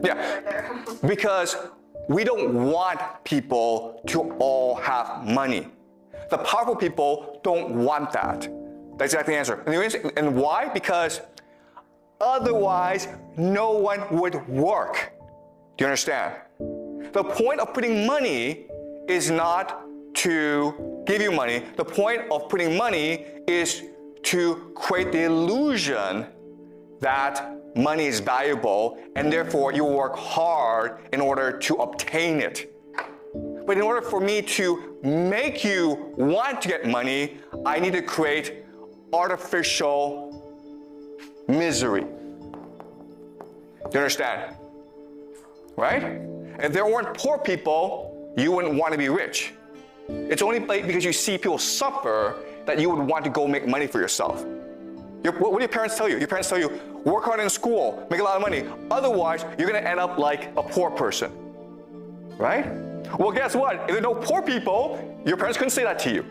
Yeah, because we don't want people to all have money. The powerful people don't want that. That's exactly the answer. And why? Because otherwise, no one would work. Do you understand? The point of putting money is not to give you money. The point of putting money is to create the illusion that money is valuable, and therefore you work hard in order to obtain it. But in order for me to make you want to get money, I need to create artificial misery. Do you understand? Right? If there weren't poor people, you wouldn't want to be rich. It's only because you see people suffer that you would want to go make money for yourself. What do your parents tell you? Your parents tell you, work hard in school, make a lot of money. Otherwise, you're going to end up like a poor person. Right? Well, guess what? If there are no poor people, your parents couldn't say that to you.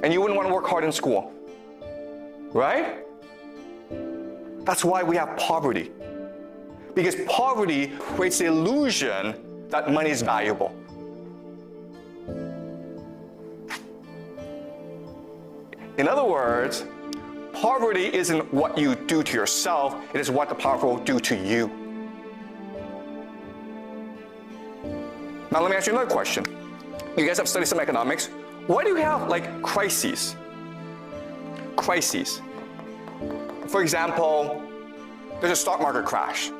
And you wouldn't want to work hard in school. Right? That's why we have poverty. Because poverty creates the illusion that money is valuable. In other words, poverty isn't what you do to yourself, it is what the powerful do to you. Now let me ask you another question. You guys have studied some economics. Why do you have like crises? Crises. For example, there's a stock market crash.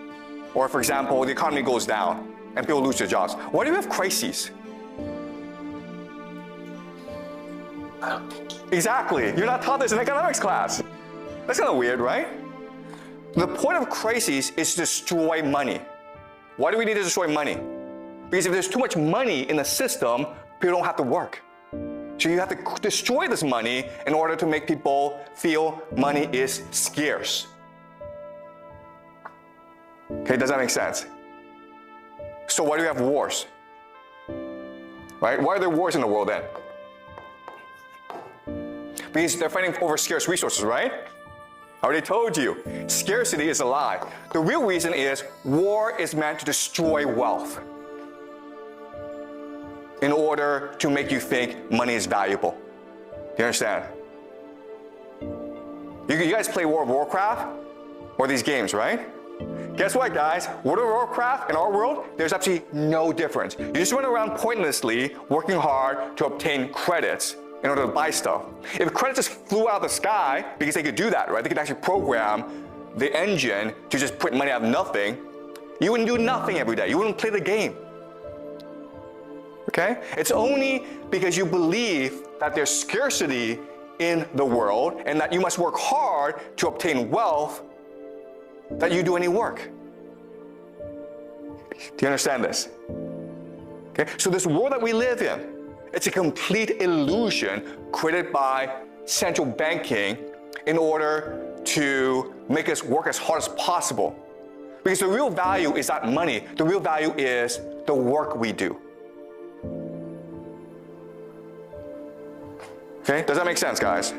Or for example, the economy goes down and people lose their jobs. Why do you have crises? Exactly. You're not taught this in economics class. That's kind of weird, right? The point of crises is to destroy money. Why do we need to destroy money? Because if there's too much money in the system, people don't have to work. So you have to destroy this money in order to make people feel money is scarce. Okay, does that make sense? So why do we have wars? Right? Why are there wars in the world then? Because they're fighting over scarce resources, right? I already told you, scarcity is a lie. The real reason is war is meant to destroy wealth in order to make you think money is valuable. Do you understand? You guys play World of Warcraft or these games, right? Guess what, guys? World of Warcraft in our world, there's absolutely no difference. You just run around pointlessly working hard to obtain credits in order to buy stuff. If credits just flew out of the sky, because they could do that, right? They could actually program the engine to just put money out of nothing, you wouldn't do nothing every day. You wouldn't play the game. Okay? It's only because you believe that there's scarcity in the world and that you must work hard to obtain wealth that you do any work. Do you understand this? Okay? So this world that we live in, it's a complete illusion created by central banking in order to make us work as hard as possible. Because the real value is not money. The real value is the work we do. Okay? Does that make sense, guys?